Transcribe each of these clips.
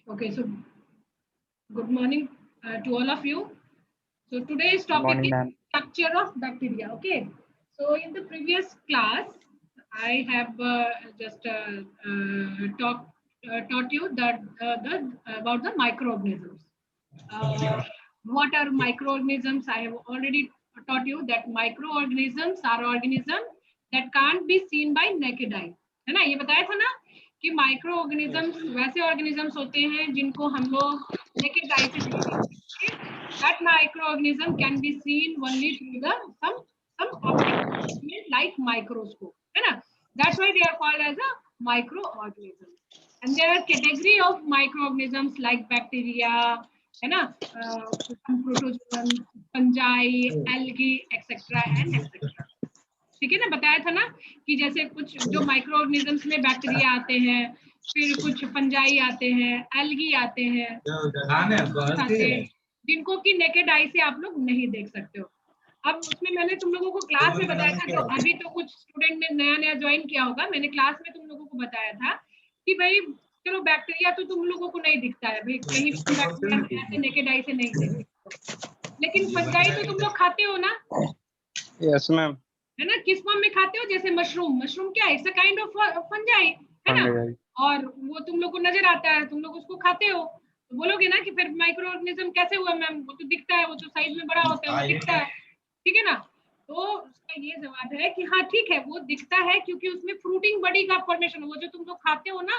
Okay, so good morning to all of you. So today's Good topic morning, is ma'am. structure of bacteria. Okay, so in the previous class, I have just taught you that about the microorganisms. Uh, what are microorganisms? I have already taught you that microorganisms are organisms that can't be seen by naked eye. है ना, ये बताया था ना कि microorganisms वैसे organisms होते हैं जिनको हम लोग naked eye से नहीं देख सकते. That microorganism can be seen only through the some optical instrument like microscope. है ना? That's why they are called as a microorganisms. And there are category of microorganisms like bacteria, है ना, protozoan, fungi, algae etcetera and etcetera. ठीक है ना, बताया था ना कि जैसे कुछ जो माइक्रोऑर्गेनिजम्स में बैक्टीरिया आते हैं, फिर कुछ फंजाई आते हैं, एल्गी आते हैं, जिनको कि नेकेड आई से आप लोग नहीं देख सकते हो. अब उसमें मैंने तुम लोगों को क्लास में बताया था, जो अभी तो कुछ स्टूडेंट ने नया नया ज्वाइन किया होगा, मैंने क्लास में तुम लोगों को बताया था कि भाई चलो बैक्टीरिया तो तुम लोगों को नहीं दिखता है, भाई कहीं बैक्टीरिया ऐसे नेकेड आई से नहीं देख सकते, लेकिन फंजाई तो तुम लोग खाते हो ना. Yes ma'am. है ना, किस फॉर्म में खाते हो? जैसे मशरूम. मशरूम क्या है? It's a kind of fungi, है ना, और वो तुम लोग को नजर आता है, तुम लोग उसको खाते हो. तो बोलोगे ना कि फिर माइक्रोऑर्गेनिज्म कैसे हुआ मैम, वो तो दिखता है, वो तो साइज में बड़ा होता है, वो दिखता है. ठीक है ना, तो उसका ये जवाब है कि हाँ ठीक है, वो दिखता है क्योंकि उसमें फ्रूटिंग बॉडी का फॉर्मेशन, वो जो तुम लोग खाते हो ना,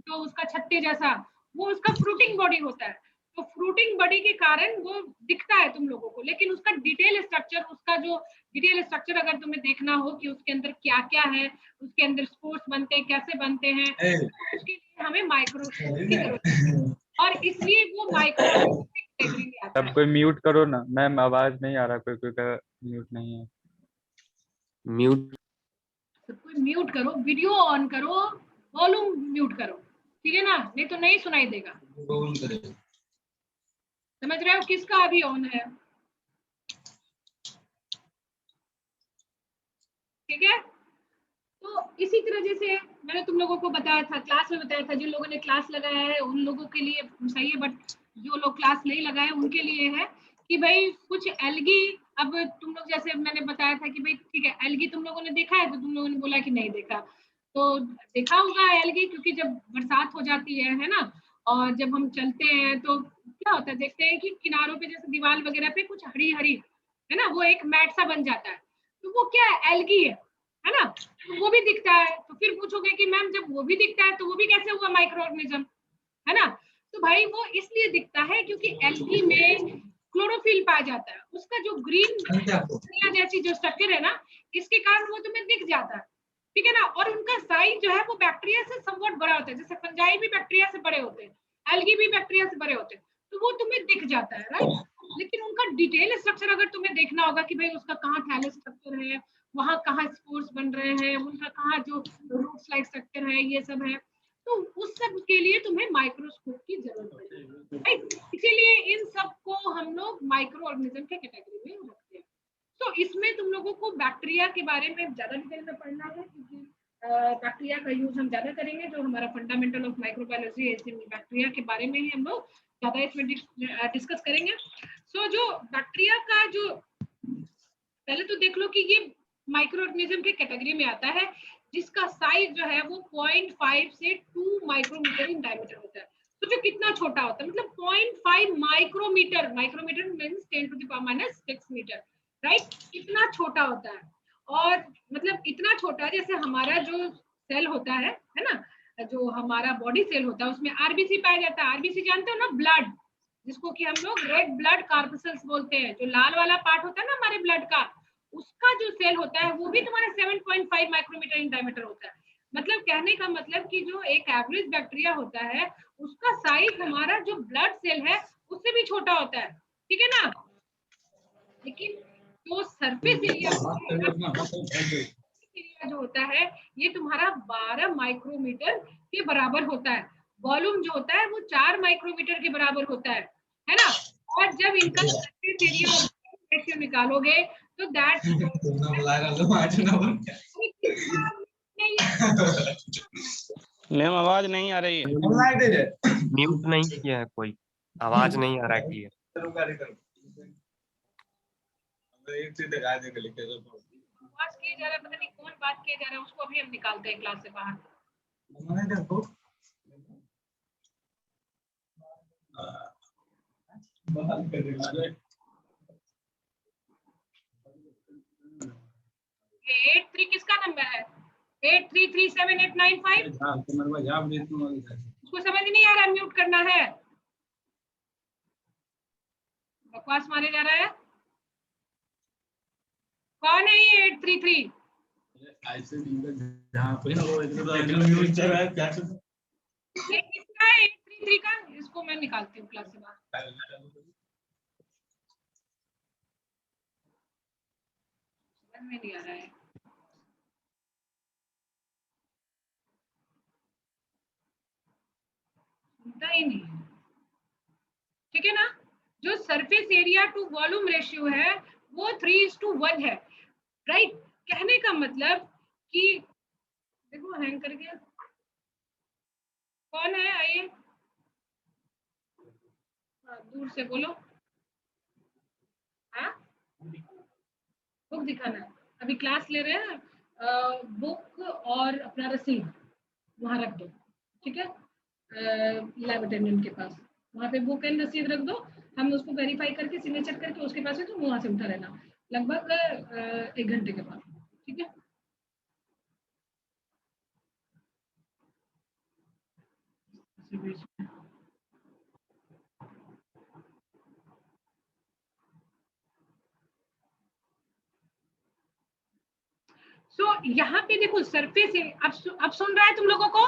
जो उसका छत्ते जैसा, वो उसका फ्रूटिंग बॉडी होता है. तो फ्रूटिंग बॉडी के कारण वो दिखता है तुम लोगों को, लेकिन उसका डिटेल स्ट्रक्चर, उसका जो डिटेल स्ट्रक्चर अगर तुम्हें देखना हो कि उसके अंदर क्या क्या है, उसके अंदर स्पोर्स बनते हैं, कैसे बनते हैं, तो उसके लिए हमें माइक्रोस्कोप की जरूरत है, और इसलिए वो माइक्रोस्कोपिक कैटेगरी में आता है. सब कोई म्यूट करो ना मैम, आवाज नहीं आ रहा, कोई कोई का म्यूट नहीं है. म्यूट. सब कोई म्यूट करो, वीडियो ऑन करो, वॉल्यूम म्यूट करो, ठीक है ना, नहीं तो नहीं सुनाई देगा. समझ रहे हो किसका अभी ऑन है? ठीक है, तो इसी तरह जैसे मैंने तुम लोगों को बताया था, क्लास में बताया था, जिन लोगों ने क्लास लगाया है उन लोगों के लिए सही है, बट जो लोग क्लास नहीं लगाए उनके लिए है कि भाई कुछ एल्गी, अब तुम लोग जैसे मैंने बताया था कि भाई ठीक है, एल्गी तुम लोगों ने देखा है, तो तुम लोगों ने बोला कि नहीं देखा, तो देखा होगा एल्गी, क्योंकि जब बरसात हो जाती है ना, और जब हम चलते हैं तो क्या होता है, देखते हैं कि किनारों पे जैसे दीवार वगैरह पे कुछ हरी हरी, है ना, वो एक मैट सा बन जाता है, तो वो क्या है? एल्गी है ना, तो वो भी दिखता है. तो फिर पूछोगे कि मैम जब वो भी दिखता है तो वो भी कैसे हुआ माइक्रोऑर्गेनिज्म, है ना? तो भाई वो इसलिए दिखता है क्योंकि एल्गी में क्लोरोफिल पाया जाता है, उसका जो ग्रीन जैसी जो स्ट्रक्चर है ना, इसके कारण वो तुम्हें दिख जाता है. ठीक है ना, और उनका साइज जो है वो बैक्टीरिया से समवट बड़ा होता है, जैसे फंजाई भी बैक्टीरिया से बड़े होते हैं, एल्गी भी बैक्टीरिया से बड़े होते हैं, तो वो तुम्हें दिख जाता है, राइट. लेकिन उनका डिटेल स्ट्रक्चर अगर तुम्हें देखना होगा कि भाई उसका कहाँ थैलेस स्ट्रक्चर है, वहां कहाँ स्पोर्स बन रहे हैं, उनका कहाँ जो रूट्स लाइक स्ट्रक्चर है, ये सब है, तो उस सब के लिए तुम्हें माइक्रोस्कोप की जरूरत पड़ेगी, राइट. इसीलिए इन सबको हम लोग माइक्रो ऑर्गेनिज्म के कैटेगरी में रखते हैं. तो इसमें तुम लोगों को बैक्टीरिया के बारे में ज्यादा डिटेल में पढ़ना है, क्योंकि बैक्टीरिया का यूज हम ज्यादा करेंगे, जो हमारा फंडामेंटल ऑफ माइक्रोबायोलॉजी है, इसमें बैक्टीरिया के बारे में ही हम लोग ज्यादा इसमें डिस्कस करेंगे. सो जो बैक्टीरिया का जो, पहले तो देख लो कि ये माइक्रो ऑर्गेनिज्म के कैटेगरी में आता है, जिसका साइज जो है वो 0.5 से 2 माइक्रोमीटर इन डायमीटर होता है. तो जो कितना छोटा होता है, मतलब 0.5 micrometre, micrometre means 10 to the power -6 metre, right. इतना छोटा होता है, और मतलब इतना छोटा जैसे हमारा जो सेल होता है ना, जो हमारा बॉडी सेल होता है, उसमें आरबीसी पाया जाता है. आरबीसी जानते हो ना, ब्लड, जिसको कि हम लोग रेड ब्लड कार्पसेल्स बोलते हैं, जो लाल वाला पार्ट होता है ना हमारे ब्लड का, उसका जो सेल होता है वो भी तुम्हारा 7.5 माइक्रोमीटर इन डायमीटर होता है. मतलब कहने का मतलब कि जो एक एवरेज बैक्टीरिया होता है, उसका साइज हमारा जो ब्लड सेल है उससे भी छोटा होता है. ठीक है ना, लेकिन जो सरफेस एरिया जो होता है ये तुम्हारा 12 माइक्रोमीटर के बराबर होता है. वॉल्यूम जो होता है वो 4 माइक्रोमीटर के बराबर होता है ना. और जब इनका सरफेस एरिया रेशियो निकालोगे तो दैट मैम आवाज नहीं आ रही है। म्यूट नहीं किया है कोई, आवाज नहीं आ रहा है क्लियर। बात किए जा रहा है, पता नहीं कौन बात किए जा रहा है, उसको अभी हम निकालते हैं क्लास से बाहर। ये 83 किसका नंबर है? 833789 उसको समझ नहीं आ रहा म्यूट करना है, बकवास मारे जा रहा है। कौन है ये 833? ये किसका है 833 का? इसको मैं निकालती हूँ क्लास से बाहर। समझ में नहीं आ रहा है। सुनता ही नहीं है, ठीक है ना। जो surface area to volume ratio है वो 3:1 है, राइट। कहने का मतलब कि देखो हैंग कर गया, कौन है आइए, दूर से बोलो। हाँ बुक दिखाना है, अभी क्लास ले रहे हैं, बुक और अपना रसीद वहां रख दो, ठीक है, लैब अटेंडेंट के पास, वहां पे बुक एंड रसीद रख दो। हम उसको वेरीफाई करके सिग्नेचर करके उसके पास है तो वहां से उठा रहना लगभग 1 घंटे के बाद, ठीक है। सो यहाँ पे देखो सरफेस, अब सुन रहा है तुम लोगों को?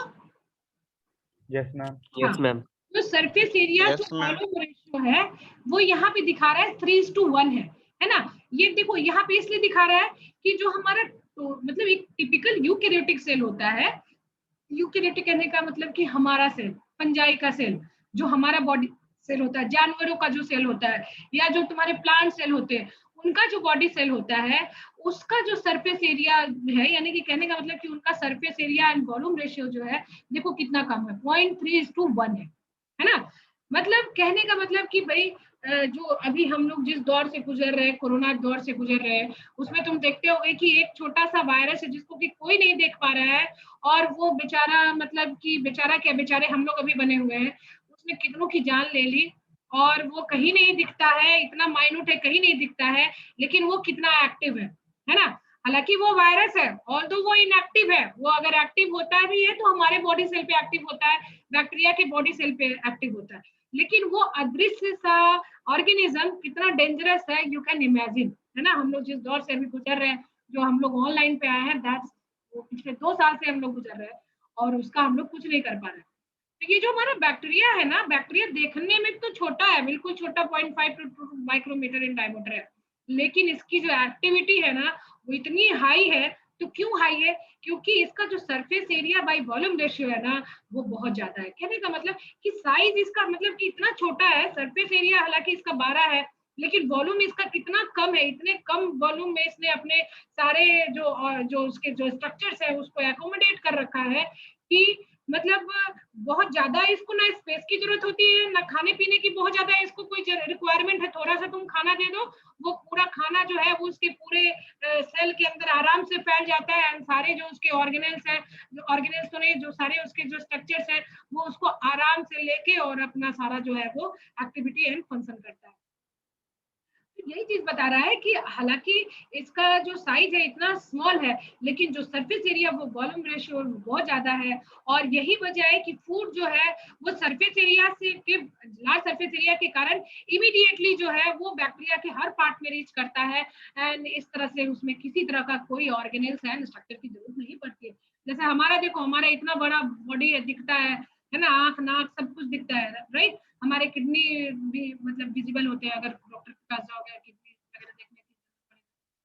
Yes ma'am. Yes ma'am. जो surface area Yes, to ma'am. Volume ratio है वो यहाँ पे दिखा रहा है 3:1 है ना। ये देखो यहाँ पे इसलिए दिखा रहा है कि जो हमारा तो मतलब एक टिपिकल यूकेरियोटिक सेल होता है, यूकेरियोटिक कहने का मतलब कि हमारा सेल, फंजाई का सेल, जो हमारा बॉडी सेल होता है, जानवरों का जो सेल होता है या जो तुम्हारे प्लांट सेल होते हैं उनका जो बॉडी सेल होता है उसका जो सरफेस एरिया है, यानी कि कहने का मतलब कि उनका surface area and volume ratio जो है देखो कितना कम है, 0.3:1 है ना। मतलब कहने का मतलब कि भाई जो अभी हम लोग जिस दौर से गुजर रहे हैं, कोरोना दौर से गुजर रहे हैं, उसमें तुम देखते होगे कि एक छोटा सा वायरस है जिसको कि कोई नहीं देख पा रहा है और वो बेचारा, मतलब कि बेचारा क्या, बेचारे हम लोग अभी बने हुए हैं, उसने कितनों की जान ले ली और वो कहीं नहीं दिखता है, इतना माइन्यूट है, कहीं नहीं दिखता है, लेकिन वो कितना एक्टिव है ना। हालांकि वो वायरस है और तो वो इनएक्टिव है, वो अगर एक्टिव होता भी है तो हमारे बॉडी सेल पे एक्टिव होता है, बैक्टीरिया के बॉडी सेल पे एक्टिव होता है, लेकिन वो अदृश्य सा ऑर्गेनिज्म कितना डेंजरस है यू कैन इमेजिन, है ना। हम लोग जिस दौर से अभी गुजर रहे हैं, जो हम लोग ऑनलाइन पे आए हैं, दैट्स वो पिछले 2 साल से हम लोग गुजर रहे हैं और उसका हम लोग कुछ नहीं कर पा रहे हैं। तो ये जो हमारा बैक्टीरिया है ना, बैक्टीरिया देखने में तो छोटा है, बिल्कुल छोटा, 0.5 to 2 माइक्रोमीटर इन डायमीटर है, लेकिन इसकी जो एक्टिविटी है ना वो इतनी हाई है। तो क्यों हाई है? क्योंकि इसका जो surface area by volume ratio है ना वो बहुत ज्यादा है। कहने का मतलब कि साइज इसका मतलब कि इतना छोटा है, सरफेस एरिया हालांकि इसका 12 है लेकिन वॉल्यूम इसका कितना कम है, इतने कम वॉल्यूम में इसने अपने सारे जो उसके जो स्ट्रक्चर्स है उसको एकोमोडेट कर रखा है कि मतलब बहुत ज्यादा इसको ना स्पेस की जरूरत होती है, ना खाने पीने की बहुत ज्यादा इसको कोई रिक्वायरमेंट है। थोड़ा सा तुम खाना दे दो, वो पूरा खाना जो है वो उसके पूरे सेल के अंदर आराम से फैल जाता है एंड सारे जो उसके ऑर्गेनेल्स हैं, जो ऑर्गेनेल्स तो नहीं, जो सारे उसके जो स्ट्रक्चर्स हैं वो उसको आराम से लेके और अपना सारा जो है वो एक्टिविटी एंड फंक्शन करता है। यही चीज बता रहा है कि हालांकि इसका जो साइज है इतना स्मॉल है, लेकिन जो सरफेस एरिया वो वॉल्यूम रेशियो बहुत ज्यादा है और यही वजह है कि फूड जो है वो सरफेस एरिया से के लार्ज सरफेस एरिया के कारण इमीडिएटली जो है वो बैक्टीरिया के हर पार्ट में रीच करता है एंड इस तरह से उसमें किसी तरह का कोई ऑर्गेनेल्स एंड स्ट्रक्चर की जरूरत नहीं पड़ती है। जैसे हमारा देखो, हमारा इतना बड़ा बॉडी दिखता है ना, आंख नाक सब कुछ दिखता है, राइट। हमारे किडनी भी मतलब विजिबल होते हैं, अगर डॉक्टर के पास जाओगे किडनी वगैरह देखने की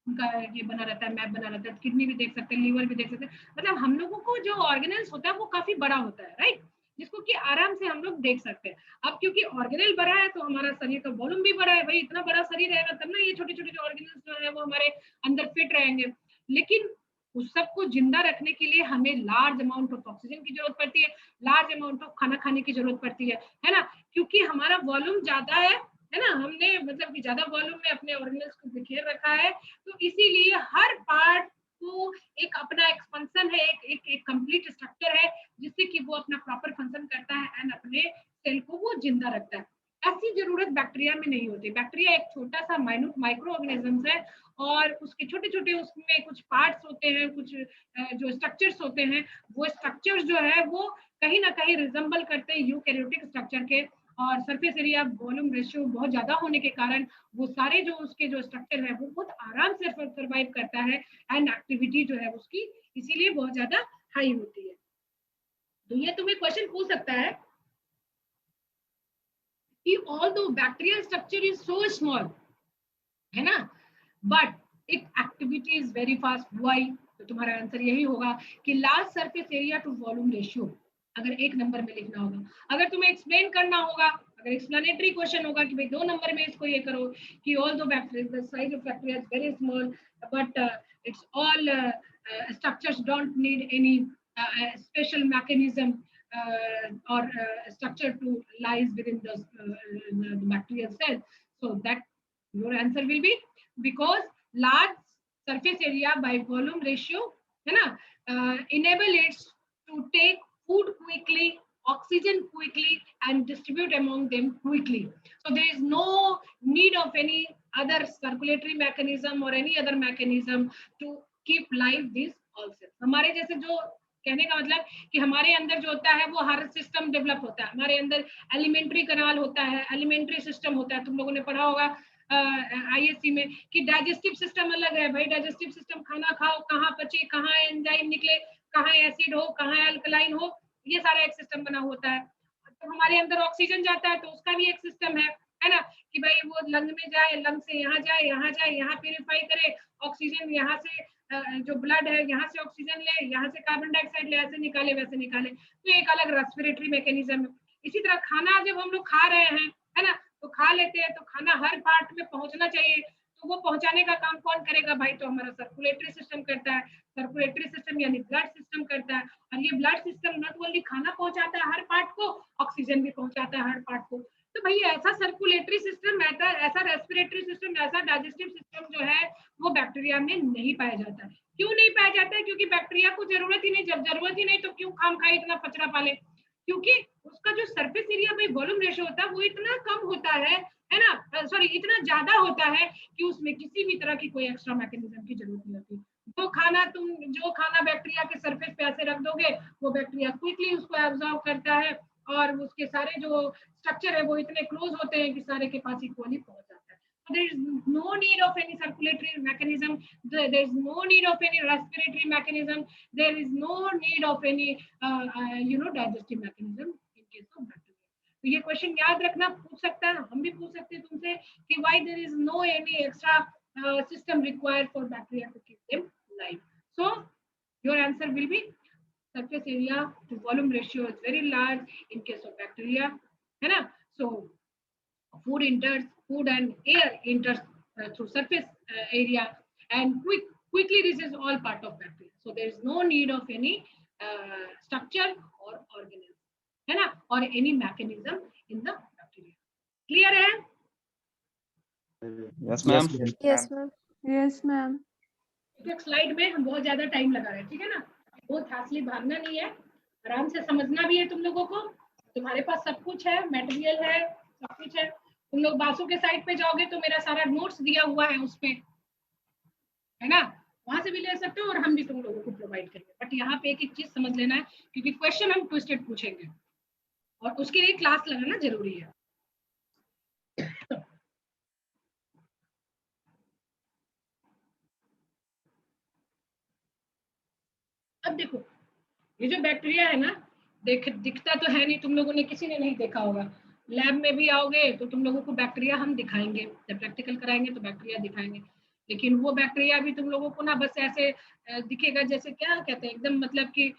उनका ये बना रहता है, मैप बना रहता है, किडनी भी देख सकते हैं, लीवर भी देख सकते हैं। मतलब हम लोगों को जो ऑर्गेनल्स होता है वो काफी बड़ा होता है, राइट, जिसको कि आराम से हम लोग देख सकते हैं। अब क्योंकि ऑर्गेनल बड़ा है तो हमारा शरीर का वॉल्यूम भी बड़ा है, भाई इतना बड़ा शरीर रहेगा तब ना ये छोटे छोटे जो ऑर्गेनल्स जो है वो हमारे अंदर फिट रहेंगे। लेकिन उस सबको जिंदा रखने के लिए हमें लार्ज अमाउंट ऑफ ऑक्सीजन की जरूरत पड़ती है, लार्ज अमाउंट ऑफ खाना खाने की जरूरत पड़ती है ना, क्योंकि हमारा वॉल्यूम ज्यादा है ना, हमने मतलब कि ज्यादा वॉल्यूम में अपने ऑर्गेनल्स को बिखेर रखा है, तो इसीलिए हर पार्ट को एक अपना एक्सपेंशन है, एक कंप्लीट स्ट्रक्चर है जिससे कि वो अपना प्रॉपर फंक्शन करता है एंड अपने सेल को वो जिंदा रखता है। ऐसी जरूरत बैक्टीरिया में नहीं होती। बैक्टीरिया एक छोटा सा माइन्यूट माइक्रो ऑर्गेनिजम्स है और उसके छोटे छोटे उसमें कुछ पार्ट्स होते हैं, कुछ जो स्ट्रक्चर्स होते हैं, वो स्ट्रक्चर्स जो है वो कहीं ना कहीं रिजेंबल करते हैं यूकैरियोटिक स्ट्रक्चर के, और सरफेस एरिया वॉल्यूम रेशियो बहुत ज्यादा होने के कारण वो सारे जो उसके जो स्ट्रक्चर है वो बहुत आराम से सर्वाइव करता है एंड एक्टिविटी जो है उसकी इसीलिए बहुत ज्यादा हाई होती है। तो ये तुम्हें क्वेश्चन पूछ सकता है कि although bacterial structure is so small, है ना, but its activity is very fast. Why? तो तुम्हारा आंसर यही होगा कि large surface area to volume ratio, अगर एक नंबर में लिखना होगा, अगर तुम्हें एक्सप्लेन करना होगा, अगर एक्सप्लेनेटरी क्वेश्चन होगा कि भाई 2 नंबर में इसको ये करो कि although bacteria the size of bacteria is very small but it's all structures don't need any special mechanism or structure to lies within the bacterial cell. So that your answer will be because large surface area by volume ratio, है ना, enable it to take food quickly, oxygen quickly and distribute among them quickly. So there is no need of any other circulatory mechanism or any other mechanism to keep live these all cells. हमारे जैसे जो कहने का मतलब कि हमारे अंदर जो होता है वो हर सिस्टम डेवलप होता है, हमारे अंदर एलिमेंट्री कनाल होता है, एलिमेंट्री सिस्टम होता है, तुम लोगों ने पढ़ा होगा आईएससी में कि डाइजेस्टिव सिस्टम अलग है भाई, डाइजेस्टिव सिस्टम खाना खाओ कहाँ पचे, कहाँ एंजाइम निकले, कहाँ एसिड हो, कहाँ अल्कलाइन हो, ये सारा एक सिस्टम बना होता है। तो हमारे अंदर ऑक्सीजन जाता है तो उसका भी एक सिस्टम है ना, कि भाई वो लंग में जाए, लंग से यहाँ जाए, यहाँ प्यूरिफाई करे, ऑक्सीजन यहाँ से जो ब्लड है यहाँ से ऑक्सीजन ले, यहाँ से कार्बन डाइऑक्साइड ले, ऐसे निकाले वैसे निकाले, तो एक अलग रेस्पिरेटरी मैकेनिज्म है। इसी तरह खाना जब हम लोग खा रहे हैं, है ना, तो खा लेते हैं तो खाना हर पार्ट में पहुंचना चाहिए, तो वो पहुंचाने का काम कौन करेगा भाई, तो हमारा सर्कुलेटरी सिस्टम करता है। सर्कुलेटरी सिस्टम यानी ब्लड सिस्टम करता है, और ये ब्लड सिस्टम नॉट ओनली खाना पहुंचाता है हर पार्ट को, ऑक्सीजन भी पहुंचाता है हर पार्ट को। तो भैया ऐसा सर्कुलेटरी सिस्टम, ऐसा रेस्पिरेटरी सिस्टम, ऐसा डाइजेस्टिव सिस्टम जो है वो बैक्टीरिया में नहीं पाया जाता है। क्यों नहीं पाया जाता है? क्योंकि बैक्टीरिया को जरूरत ही नहीं, जब जरूरत ही नहीं तो क्यों खाम खाई इतना कचरा पाले, क्योंकि उसका जो surface area by volume ratio होता है वो इतना कम होता है ना, सॉरी इतना ज्यादा होता है कि उसमें किसी भी तरह की कोई एक्स्ट्रा मैकेनिज्म की जरूरत नहीं होती। जो खाना बैक्टीरिया के सरफेस पे ऐसे रख दोगे, वो बैक्टीरिया क्विकली उसको एब्जॉर्ब करता है, और उसके सारे जो स्ट्रक्चर है वो इतने क्लोज होते हैं कि सारे के पास इक्वली पहुंच जाता है। So there is no need of any circulatory mechanism, there is no need of any respiratory mechanism, there is no need of any digestive mechanism in case of bacteria. तो ये क्वेश्चन याद रखना, पूछ सकता है, हम भी पूछ सकते हैं तुमसे कि why there is no any extra system required for bacteria to keep them alive. So your answer will be surface area to volume ratio is very large in case of bacteria, है ना. So food and air enters through surface area, and quickly this is all part of bacteria. So there is no need of any structure or organelle, है ना, or any mechanism in the bacteria. Clear है? Yes ma'am. Yes ma'am. Yes ma'am. एक slide में हम बहुत ज्यादा time लगा रहे हैं, ठीक है ना, बहुत हासली भागना नहीं है, आराम से समझना भी है तुम लोगों को। तुम्हारे पास सब कुछ है, मटेरियल है, सब कुछ है। तुम लोग बासु के साइट पे जाओगे तो मेरा सारा नोट्स दिया हुआ है उसपे, है ना, वहां से भी ले सकते हो और हम भी तुम लोगों को प्रोवाइड करेंगे। बट यहाँ पे एक एक चीज समझ लेना है, क्योंकि क्वेश्चन हम ट्विस्टेड पूछेंगे और उसके लिए क्लास लगाना जरूरी है। अब देखो, ये जो बैक्टीरिया है ना, दिखता तो है नहीं, तुम लोगों ने किसी ने नहीं देखा होगा। लैब में भी आओगे तो तुम लोगों को बैक्टीरिया हम दिखाएंगे, जब प्रैक्टिकल कराएंगे तो बैक्टीरिया दिखाएंगे, लेकिन वो बैक्टीरिया भी तुम लोगों को ना बस ऐसे दिखेगा, जैसे क्या कहते हैं, एकदम मतलब कि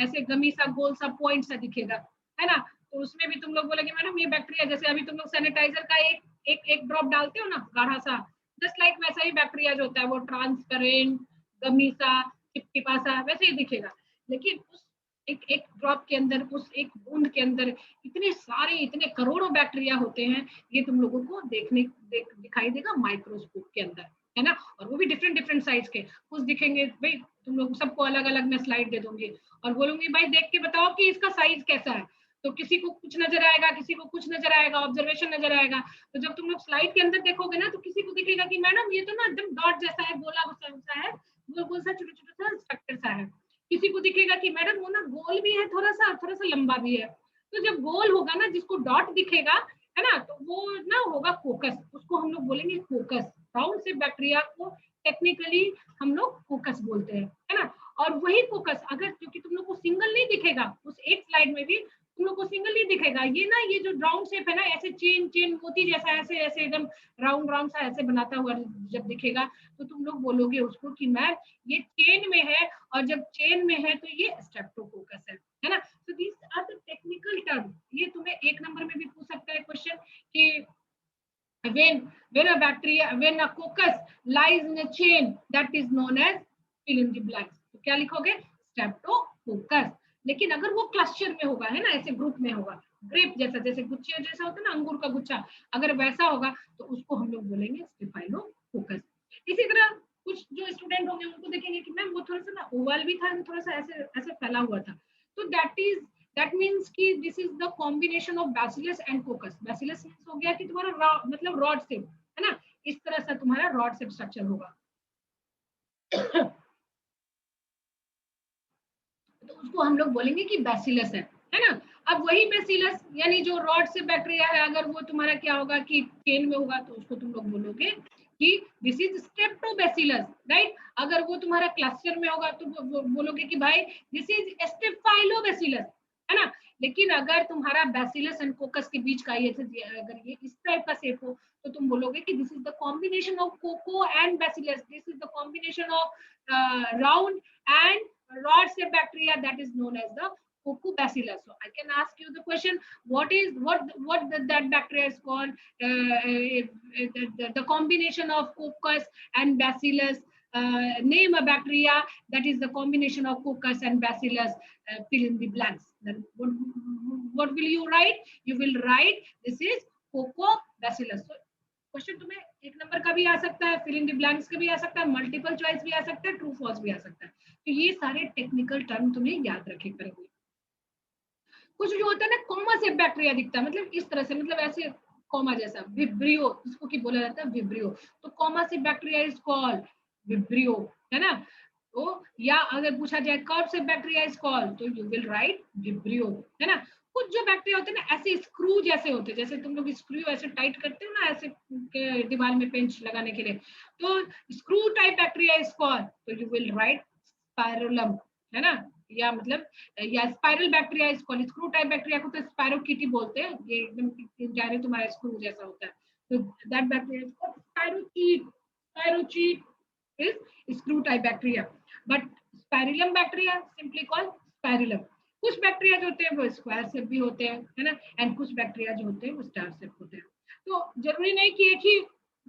ऐसे गमी सा गोल सा पॉइंट सा दिखेगा, है ना। तो उसमें भी तुम लोग बोलेंगे मैडम ये बैक्टीरिया, जैसे अभी तुम लोग सैनिटाइजर का एक ड्रॉप डालते हो ना गाढ़ा सा, जस्ट लाइक वैसा ही बैक्टीरिया जो होता है वो ट्रांसपेरेंट गमी सा चिपचिपासा वैसे ही दिखेगा, लेकिन उस एक एक ड्रॉप के अंदर, उस एक बूंद के अंदर इतने सारे, इतने करोड़ों बैक्टीरिया होते हैं। ये तुम लोगों को दिखाई देगा माइक्रोस्कोप के अंदर, है ना। और वो भी डिफरेंट डिफरेंट साइज के कुछ दिखेंगे। भाई तुम लोग सबको अलग अलग मैं स्लाइड दे दूंगी और बोलूंगी भाई देख के बताओ कि इसका साइज कैसा है। तो किसी को कुछ नजर आएगा, किसी को कुछ नजर आएगा, ऑब्जर्वेशन नजर आएगा। तो जब तुम लोग स्लाइड के अंदर देखोगे ना, तो किसी को दिखेगा कि मैडम ये तो ना एकदम डॉट जैसा है, गोला सा है, गोल गोल सा, छोटा छोटा सा स्ट्रक्चर सा है। किसी को दिखेगा कि मैडम वो ना गोल भी है, थोड़ा सा लंबा भी है। तो जब गोल होगा ना, जिसको डॉट दिखेगा, है ना, तो वो ना होगा कोकस, उसको हम लोग बोलेंगे कोकस। राउंड से बैक्टीरिया को टेक्निकली हम लोग कोकस बोलते हैं, है ना। और वही कोकस अगर, क्योंकि तुम लोग को सिंगल नहीं दिखेगा उस एक स्लाइड में भी, तुम लोग को सिंगल नहीं दिखेगा। ये ना, ये जो राउंड शेप है ना, ऐसे चेन चेन मोती जैसा, ऐसे ऐसे एकदम राउंड राउंड सा ऐसे बनाता हुआ जब दिखेगा, तो तुम लोग बोलोगे उसको कि मैम ये चेन में है, और जब चेन में है तो ये स्ट्रेप्टोकोकस है ना। So this are the technical term. ये तुम्हें एक नंबर में भी पूछ सकता है क्वेश्चन कि when a coccus lies in a chain, that is known as fill in the blanks। तो क्या लिखोगे? स्ट्रेप्टोकोकस। लेकिन अगर वो क्लस्टर में होगा, है ना, ऐसे ग्रुप में होगा, ग्रेप जैसा, जैसे गुच्छे जैसा होता है ना अंगूर का गुच्छा, अगर वैसा होगा तो उसको हम लोग बोलेंगे स्टेफाइलोकोकस। इसी तरह कुछ जो स्टूडेंट होंगे उनको देखेंगे कि मैम वो थोड़ा सा ना ओवल भी था, थोड़ा सा ऐसे ऐसे फैला हुआ था। तो दैट मीन्स कि this is the combination of bacillus and कोकस। Bacillus means हो गया कि तुम्हारा मतलब रॉड शेप, है ना, इस तरह से तुम्हारा रॉड शेप स्ट्रक्चर होगा। तो उसको हम लोग बोलेंगे कि बैसिलस है ना। अब वही बैसिलस यानी जो रॉड से बैक्टीरिया है, अगर वो तुम्हारा क्या होगा कि चेन में होगा, तो उसको तुम लोग बोलोगे कि दिस इज स्ट्रेप्टोबैसिलस, राइट। अगर वो तुम्हारा क्लस्टर में होगा तो बोलोगे कि भाई दिस इज स्टेफाइलोबैसिलस, है ना। लेकिन अगर तुम्हारा बैसिलस एंड कोकस के बीच का ये अगर ये इस टाइप का शेप हो, तो तुम बोलोगे कि this is the combination of cocco and bacillus, this is the combination of round and rod shaped bacteria, that is known as the Cucubacillus. So I can ask you the question, what that bacteria is called, the combination of coccus and bacillus. Name a bacteria that is the combination of coccus and bacillus. Fill in the blanks. Then what will you write? You will write this is Cucubacillus. So question तुम्हें एक number का भी आ सकता है, fill in the blanks का भी आ सकता है, मल्टीपल चॉइस भी आ सकता है, ट्रू फॉल्स भी आ सकता है। तो ये सारे टेक्निकल टर्म तुम्हें याद रखे करेंगे। कुछ जो होता है ना कॉमा से बैक्टीरिया दिखता है, मतलब इस तरह से, मतलब ऐसे कॉमा जैसा, विब्रियो इसको की बोला जाता है, विब्रियो। तो कॉमा से बैक्टीरिया इज कॉल्ड विब्रियो, है ना। तो या अगर पूछा जाए कर्व से बैक्टीरिया इज कॉल्ड, तो यू विल राइट विब्रियो, है ना। कुछ जो बैक्टीरिया होते हैं ना ऐसे स्क्रू जैसे होते हैं, जैसे तुम लोग स्क्रू ऐसे टाइट करते हो ना ऐसे दीवार में पेंच लगाने के लिए, तो screw type bacteria is called, तो यू विल राइट स्पाइरोलम, है ना। या मतलब या spiral bacteria is called, screw type bacteria को तो स्पाइरोकीटी बोलते हैं, ये एकदम जाने तुम्हारा स्क्रू जैसा होता है, तो that bacteria is called spirochete. Spirochete is screw type bacteria, but spirillum bacteria simply called spirillum. कुछ बैक्टीरिया जो होते हैं वो स्क्वायर शेप भी होते हैं, है ना, एंड कुछ बैक्टीरिया जो होते हैं वो स्टार शेप होते हैं। तो जरूरी नहीं कि एक ही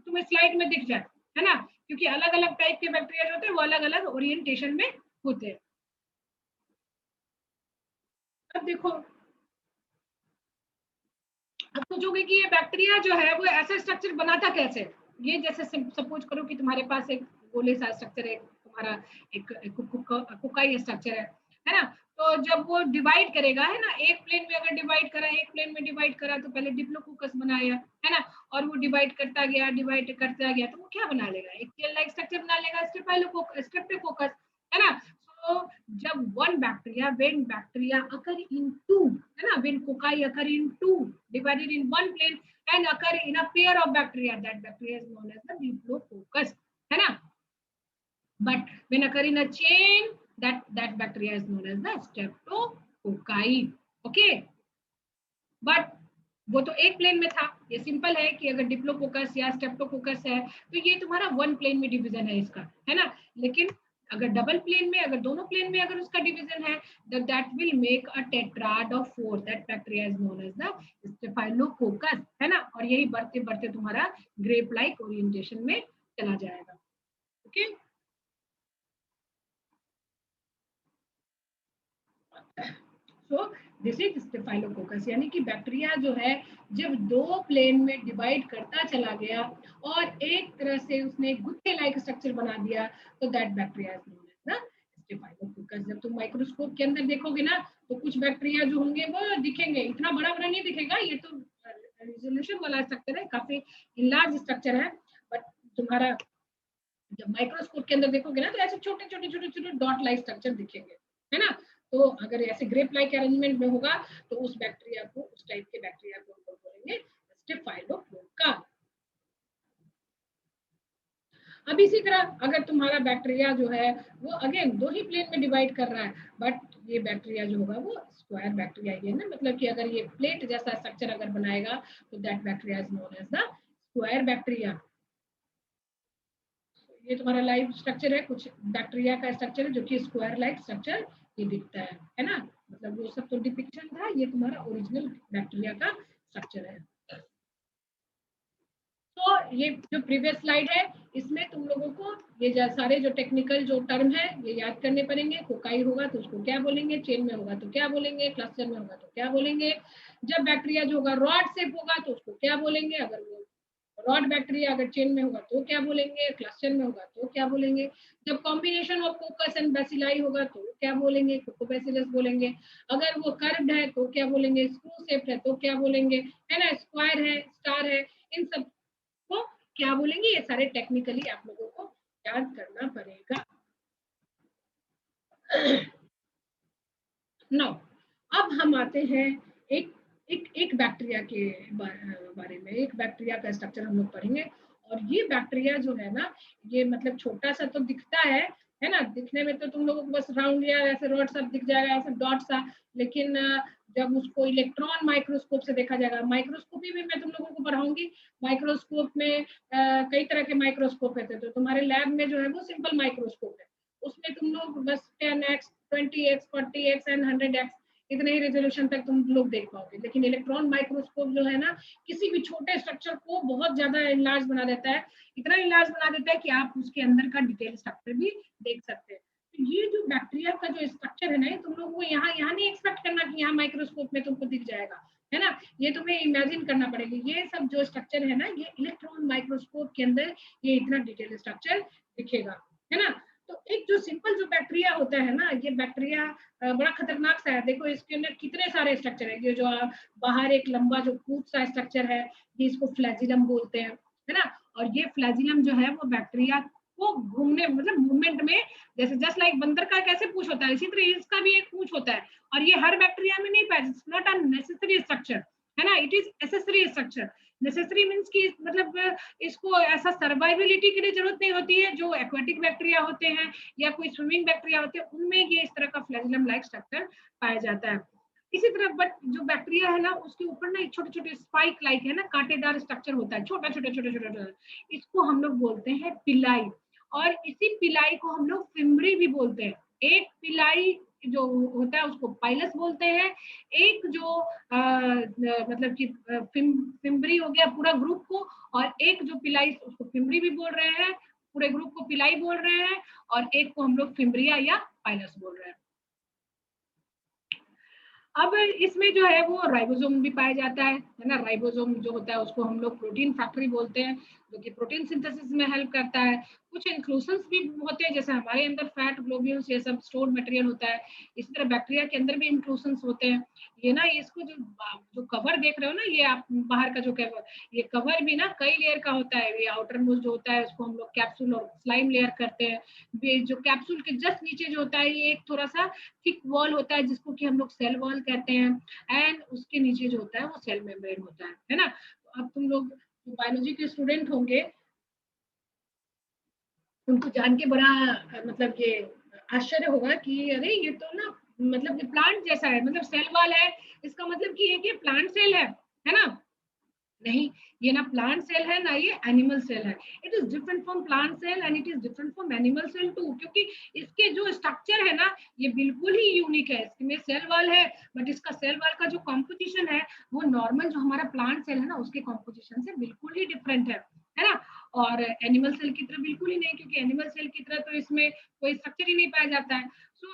तुम्हें स्लाइड में दिख जाए, है ना, क्योंकि अलग अलग टाइप के बैक्टीरिया जो होते हैं वो अलग अलग ओरिएंटेशन में होते हैं। अब देखो, अब सोचोगे कि ये बैक्टीरिया जो है वो ऐसा स्ट्रक्चर बनाता कैसे। ये जैसे सपोज करो कि तुम्हारे पास एक गोले सा स्ट्रक्चर है, तुम्हारा एक कुकाई स्ट्रक्चर है ना। तो जब वो डिवाइड करेगा, है ना, एक प्लेन में अगर डिवाइड करा, एक प्लेन में डिवाइड करा, तो पहले डिप्लोकोकस बनाया, है ना, और वो डिवाइड करता गया, तो वो क्या बना लेगा, एक टेल लाइक स्ट्रक्चर बना लेगा, स्ट्रेप्टोकोकस, है ना। So जब when bacteria occur in two, है ना, when cocci occur in two, divided in one plane and occur in a pair of bacteria, that bacteria is known as the diplococcus, है ना। But when occur in a chain, that bacteria is known as the streptococci, okay। But वो तो एक plane में था, ये simple है कि अगर डिप्लोकोकस या स्ट्रेप्टोकोकस है तो ये तुम्हारा वन प्लेन में डिवीजन है इसका, है ना। लेकिन अगर डबल प्लेन में, अगर दोनों प्लेन में अगर उसका डिवीजन है, that will make a tetrad of 4, that bacteria is known as the staphylococcus, है ना। और यही बढ़ते बढ़ते तुम्हारा ग्रेप लाइक ओरिएंटेशन में चला जाएगा, okay. So this is staphylococcus, यानी कि बैक्टीरिया जो है जब दो प्लेन में डिवाइड करता चला गया और एक तरह से उसने गुत्थे लाइक स्ट्रक्चर बना दिया, तो that bacteria is known as the staphylococcus. जब तुम माइक्रोस्कोप के अंदर देखोगे ना, तो कुछ बैक्टीरिया जो होंगे वो दिखेंगे, इतना बड़ा बड़ा नहीं दिखेगा, ये तो रेजोल्यूशन वाला स्ट्रक्चर है, काफी इनलार्ज स्ट्रक्चर है, बट तुम्हारा जब माइक्रोस्कोप के अंदर देखोगे ना, तो ऐसे छोटे छोटे छोटे छोटे डॉट लाइक स्ट्रक्चर दिखेंगे, है ना। तो अगर ऐसे ग्रेप लाइक अरेंजमेंट में होगा, तो उस बैक्टीरिया को, उस टाइप के बैक्टीरिया को हम लोग बोलेंगे स्टेफाइलोकोका। अब इसी तरह अगर तुम्हारा बैक्टीरिया जो है वो अगेन दो ही प्लेन में डिवाइड कर रहा है, बट ये बैक्टीरिया जो होगा वो स्क्वायर बैक्टीरिया ही है ना, मतलब कि अगर ये प्लेट जैसा स्ट्रक्चर अगर बनाएगा, तो that bacteria is known as the square bacteria. ये तुम्हारा लाइव स्ट्रक्चर है, कुछ बैक्टीरिया का स्ट्रक्चर है जो कि स्क्वायर लाइक स्ट्रक्चर ये दिखता है ना। मतलब वो सब तो डिपिक्शन था, ये तुम्हारा ओरिजिनल बैक्टीरिया का स्ट्रक्चर है। तो ये जो प्रीवियस स्लाइड है, इसमें तुम लोगों को ये सारे जो टेक्निकल जो टर्म है ये याद करने पड़ेंगे। कोकाई होगा तो उसको क्या बोलेंगे, चेन में होगा तो क्या बोलेंगे, क्लस्टर में होगा तो क्या बोलेंगे, जब बैक्टीरिया जो होगा रॉड शेप होगा तो उसको क्या बोलेंगे, अगर वो रॉड बैक्टीरिया अगर चेन में होगा तो क्या बोलेंगे, क्लस्टर में होगा तो क्या बोलेंगे, जब कॉम्बिनेशन ऑफ कोकस एंड बैसिलाई होगा तो क्या बोलेंगे, कोकोबैसिलस बोलेंगे, अगर वो कर्व्ड है तो क्या बोलेंगे, स्क्रू शेप्ड है तो क्या बोलेंगे, है ना, स्क्वायर है, स्टार है, इन सब को क्या बोलेंगे, ये सारे टेक्निकली आप लोगों को याद करना पड़ेगा। नो, अब हम आते हैं एक एक बैक्टीरिया के बारे में। एक बैक्टीरिया का स्ट्रक्चर हम लोग पढ़ेंगे, और ये बैक्टीरिया जो है ना, ये मतलब छोटा सा तो दिखता है ना, दिखने में तो तुम लोगों को बस राउंड या ऐसे रॉड सा दिख जाएगा, ऐसे डॉट सा, लेकिन जब उसको इलेक्ट्रॉन माइक्रोस्कोप से देखा जाएगा, माइक्रोस्कोपी भी मैं तुम लोगों को पढ़ाऊंगी। माइक्रोस्कोप में कई तरह के माइक्रोस्कोप रहते हैं, तो तुम्हारे लैब में जो है वो सिंपल माइक्रोस्कोप है, उसमें तुम लोग बस 10x 20x 40x and 100x इतने ही रेजोल्यूशन तक तुम लोग देख पाओगे। लेकिन इलेक्ट्रॉन माइक्रोस्कोप जो है ना, किसी भी छोटे स्ट्रक्चर को बहुत ज्यादा इनलार्ज बना देता है, इतना इनलार्ज बना देता है कि आप उसके अंदर का डिटेल स्ट्रक्चर भी देख सकते हैं। तो ये जो बैक्टीरिया का जो स्ट्रक्चर है ना, तुम लोग को यहाँ नहीं एक्सपेक्ट करना कि यहाँ माइक्रोस्कोप में तुमको दिख जाएगा, है ना, ये तुम्हें इमेजिन करना पड़ेगा। ये सब जो स्ट्रक्चर है ना, ये इलेक्ट्रॉन माइक्रोस्कोप के अंदर ये इतना डिटेल स्ट्रक्चर दिखेगा, है ना। तो एक जो सिंपल जो बैक्टीरिया होता है ना, ये बैक्टीरिया बड़ा खतरनाक सा है। देखो इसके अंदर कितने सारे स्ट्रक्चर है, ये जो बाहर एक लंबा जो कूट सा स्ट्रक्चर है, ये इसको फ्लैजिलम बोलते हैं, है ना। और ये फ्लैजिलम जो है वो बैक्टीरिया को घूमने मतलब मूवमेंट में, जैसे जस्ट लाइक बंदर का कैसे पूंछ होता है, इसी तरह इसका भी एक पूंछ होता है, और ये हर बैक्टीरिया में नहीं पाया, it's not a necessary structure, है ना, it is accessory structure. Necessary means कि मतलब इसको ऐसा सर्वाइबिलिटी के लिए जरूरत नहीं होती है, जो एक्वाटिक बैक्टीरिया होते हैं या कोई स्विमिंग बैक्टीरिया होते हैं, उनमें ये इस तरह का फ्लैजिलम लाइक स्ट्रक्चर पाया जाता है। इसी तरह बट जो बैक्टीरिया है ना, उसके ऊपर ना छोटे छोटे स्पाइक लाइक है ना, कांटेदार स्ट्रक्चर होता है, छोटा छोटा छोटा छोटा, इसको हम लोग बोलते हैं पिलाई, और इसी पिलाई को हम लोग फिम्बरी भी बोलते हैं। एक पिलाई जो होता है उसको पाइलस बोलते हैं, एक जो मतलब कि फिम्बरी हो गया पूरा ग्रुप को, और एक जो पिलाई उसको फिम्बरी भी बोल रहे हैं, पूरे ग्रुप को पिलाई बोल रहे हैं, और एक को हम लोग फिम्बरिया या पाइलस बोल रहे हैं। अब इसमें जो है वो राइबोसोम भी पाया जाता है ना। राइबोसोम जो होता है उसको हम लोग प्रोटीन फैक्ट्री बोलते हैं, जो कि प्रोटीन सिंथेसिस में हेल्प करता है। कुछ इंक्लूशंस भी होते हैं, जैसे हमारे अंदर फैट ग्लोब्यूल्स ये सब स्टोर्ड मटेरियल होता है, इसी तरह बैक्टीरिया के अंदर भी इंक्लूशंस होते हैं। ये ना इसको जो कवर देख रहे हो ना, ये आप बाहर का जो कवर, ये कवर भी ना कई लेयर का होता है। ये आउटर मोस्ट जो होता है उसको हम लोग कैप्सूल और स्लाइम लेयर करते हैं। जो कैप्सूल के जस्ट नीचे जो होता है ये एक थोड़ा सा थिक वॉल होता है, जिसको कि हम लोग सेल वॉल कहते हैं, एंड उसके नीचे जो होता है वो सेल मेम्ब्रेन होता है ना। तो अब तुम लोग बायोलॉजी के स्टूडेंट होंगे, उनको जान के बड़ा मतलब ये आश्चर्य होगा कि अरे ये तो ना मतलब कि प्लांट जैसा है, मतलब सेल वॉल है, इसका मतलब कि ये प्लांट सेल है ना। नहीं, ये ना प्लांट सेल है ना ये एनिमल सेल है। It is different from plant cell and it is different from animal cell too, क्योंकि इसके जो स्ट्रक्चर है ना ये बिल्कुल ही यूनिक है। इसमें सेल वॉल है, बट इसका सेल वॉल का जो कॉम्पोजिशन है वो नॉर्मल जो हमारा प्लांट सेल है ना उसके कॉम्पोजिशन से बिल्कुल ही डिफरेंट है ना। और एनिमल सेल की तरह बिल्कुल ही नहीं, क्योंकि एनिमल सेल की तरह तो इसमें कोई स्ट्रक्चर ही नहीं पाया जाता है। सो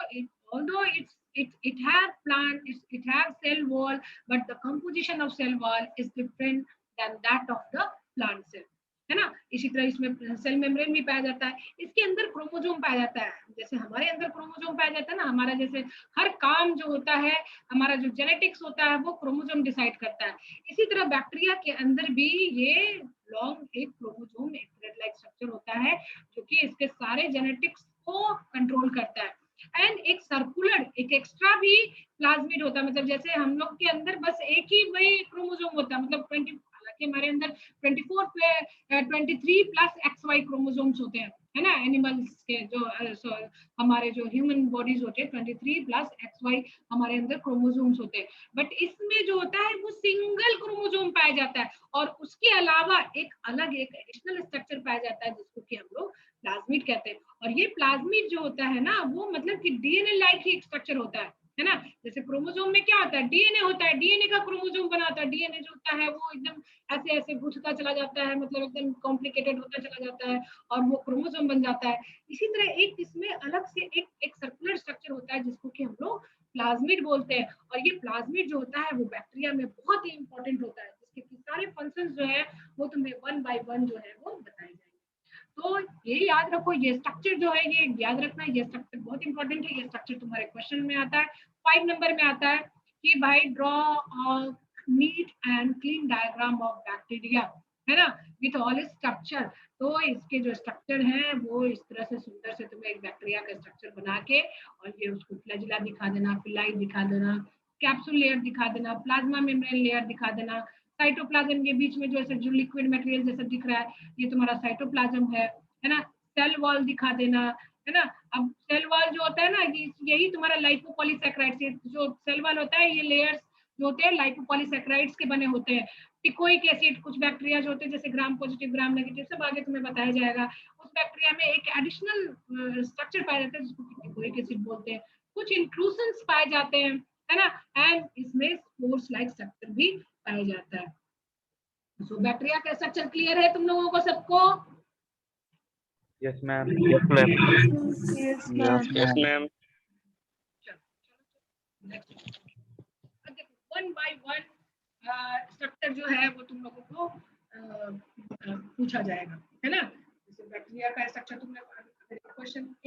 although it's it have plant, it have cell wall, but the composition of cell wall is different than that of the plant cell, है ना। इसी तरह इसमें सेल मेम्ब्रेन भी पाया जाता है, इसके अंदर क्रोमोसोम पाया जाता है, जैसे हमारे अंदर क्रोमोसोम पाया जाता है ना, हमारा जैसे हर काम जो होता है, हमारा जो जेनेटिक्स होता है वो क्रोमोसोम डिसाइड करता है। इसी तरह बैक्टीरिया के अंदर भी ये लॉन्ग एक क्रोमोसोम, एक थ्रेड लाइक स्ट्रक्चर होता है जो कि इसके सारे जेनेटिक्स को कंट्रोल करता है। एंड एक सर्कुलर, एक एक्स्ट्रा भी प्लाज्मिड होता है, मतलब जैसे हम लोग के अंदर बस एक ही वही क्रोमोसोम होता है, मतलब 20, हालांकि हमारे अंदर 23 प्लस XY क्रोमोसोम्स होते हैं, है ना। एनिमल्स के जो हमारे जो ह्यूमन बॉडीज होते हैं 23 प्लस XY हमारे अंदर क्रोमोसोम्स होते हैं, बट इसमें जो होता है वो सिंगल क्रोमोसोम पाया जाता है, और उसके अलावा एक अलग एक एडिशनल स्ट्रक्चर पाया जाता है जिसको कि हम लोग प्लाज्मिड कहते हैं। और ये प्लाज्मिड जो होता है ना, वो मतलब कि डीएनए लाइक ही स्ट्रक्चर होता है ना। जैसे क्रोमोसोम में क्या होता है, डीएनए होता है, डीएनए का क्रोमोसोम बनाता है, डीएनए जो होता है वो एकदम ऐसे ऐसे घुसता चला जाता है, मतलब एकदम कॉम्प्लिकेटेड होता चला जाता है और वो क्रोमोसोम बन जाता है। इसी तरह एक इसमें अलग से एक सर्कुलर स्ट्रक्चर होता है जिसको कि हम लोग प्लाज्मिड बोलते हैं। और ये प्लाज्मिड जो होता है वो बैक्टीरिया में बहुत ही इंपॉर्टेंट होता है, जिसके सारे फंक्शंस जो है वो तुम्हें 1 बाय 1 जो है वो बताए जाएंगे। तो ये याद रखो, ये स्ट्रक्चर जो है ये याद रखना, ये स्ट्रक्चर बहुत इंपॉर्टेंट है। ये स्ट्रक्चर तुम्हारे क्वेश्चन में आता है, 5 नंबर में आता है कि भाई draw a neat and clean diagram of bacteria, है ना, विथ ऑल स्ट्रक्चर। तो इसके जो स्ट्रक्चर है वो इस तरह से सुंदर से तुम्हें एक बैक्टीरिया का स्ट्रक्चर बना के, और ये उसको फ्लैजिला दिखा देना, फिलाई दिखा देना, कैप्सूल लेयर दिखा देना, प्लाज्मा मेम्ब्रेन लेयर दिखा देना, साइटोप्लाज्म के बीच में जो ऐसे जो लिक्विड मटेरियल जैसा दिख रहा है ये तुम्हारा साइटोप्लाज्म है ना। सेल वॉल दिखा देना, है ना। अब सेल वॉल जो होता है ना, यही तुम्हारा लाइपोपॉलीसैकेराइड्स, जो सेल वॉल होता है ये लेयर्स जो होते हैं लाइपोपॉलीसैकेराइड्स के बने होते हैं। टिकोइक एसिड, कुछ बैक्टीरिया जो होते हैं जैसे ग्राम पॉजिटिव ग्राम नेगेटिव सब आगे तुम्हें बताया जाएगा, उस बैक्टीरिया में एक एडिशनल स्ट्रक्चर पाया जाता है जिसको टिकोइक एसिड बोलते हैं। कुछ इंक्लूजन्स पाए जाते हैं, है ना, एंड इसमें स्पोर्स लाइक स्ट्रक्चर भी पाया जाता है। सो बैक्टीरिया का स्ट्रक्चर क्लियर है तुम लोगों को सबको? Yes ma'am. Yes ma'am. Yes, ma'am. Yes ma'am. देखो 1 बाय 1 स्ट्रक्चर जो है वो तुम लोगों को पूछा जाएगा, है ना। जैसे बैक्टीरिया का स्ट्रक्चर तुमने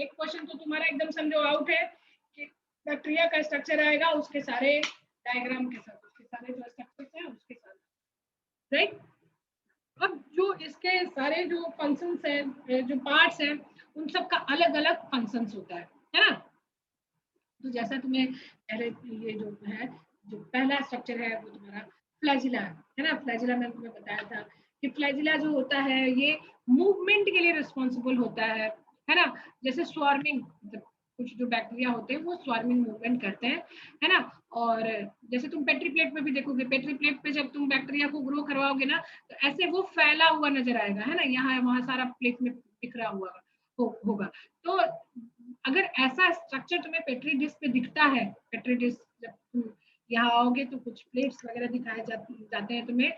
एक क्वेश्चन तो तुम्हारा एकदम समझो आउट है कि बैक्टीरिया का स्ट्रक्चर आएगा उसके सारे डायग्राम के साथ, उसके सारे जो स्ट्रक्चर्स हैं उसके साथ, राइट। अब जो इसके सारे जो फंक्शंस हैं, जो पार्ट्स हैं, उन सब का अलग अलग फंक्शंस होता है ना। तो जैसा तुम्हें पहले ये जो है, जो पहला स्ट्रक्चर है वो तुम्हारा फ्लैजिला है ना। फ्लैजिला मैंने तुम्हें बताया था कि फ्लैजिला जो होता है ये मूवमेंट के लिए रिस्पॉन्सिबल होता है ना। जैसे स्वार्मिंग, कुछ जो बैक्टीरिया होते हैं वो स्वार्मिंग मूवमेंट करते हैं, है ना। और जैसे तुम पेट्री प्लेट में भी देखोगे, पेट्री प्लेट पे जब तुम बैक्टीरिया को ग्रो करवाओगे ना तो ऐसे वो फैला हुआ नजर आएगा, है ना, यहाँ वहाँ सारा प्लेट में बिखरा हुआ होगा। तो अगर ऐसा स्ट्रक्चर तुम्हें पेट्री डिश पे दिखता है, पेट्री डिश जब तुम यहाँ आओगे तो कुछ प्लेट्स वगैरह दिखाए जाते हैं तुम्हें,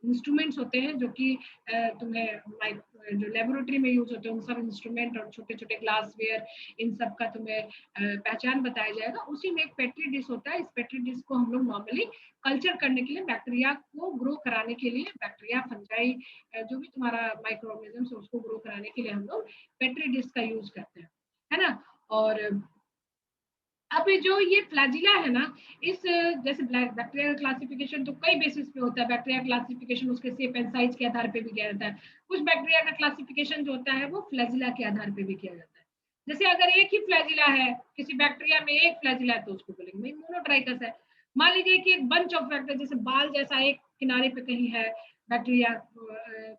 इंस्ट्रूमेंट्स होते हैं जो कि तुम्हें जो लेबोरेटरी में यूज होते हैं उन सब इंस्ट्रूमेंट और छोटे छोटे ग्लासवेयर, इन सब का तुम्हें पहचान बताया जाएगा। उसी में एक पेट्री डिश होता है। इस पेट्री डिश को हम लोग नॉर्मली कल्चर करने के लिए, बैक्टीरिया को ग्रो कराने के लिए, बैक्टीरिया फंजाई जो भी तुम्हारा माइक्रोऑर्गेनिजम्स है उसको ग्रो कराने के लिए हम लोग पेट्री डिश का यूज करते हैं, है ना। और अब जो ये फ्लैजिला है ना, इस जैसे बैक्टीरिया क्लासिफिकेशन तो कई बेसिस पे होता है। बैक्टीरिया क्लासिफिकेशन उसके शेप एंड साइज के आधार पे भी किया जाता है। कुछ बैक्टीरिया का क्लासिफिकेशन जो होता है वो फ्लैजिला के आधार पे भी किया जाता है। जैसे अगर एक ही फ्लैजिला है, किसी बैक्टीरिया में एक फ्लैजिला है तो उसको बोलेंगे मोनोट्राइकस है। मान लीजिए कि एक बंच ऑफ बैक्टीरिया जैसे बाल जैसा एक किनारे पे कहीं है बैक्टीरिया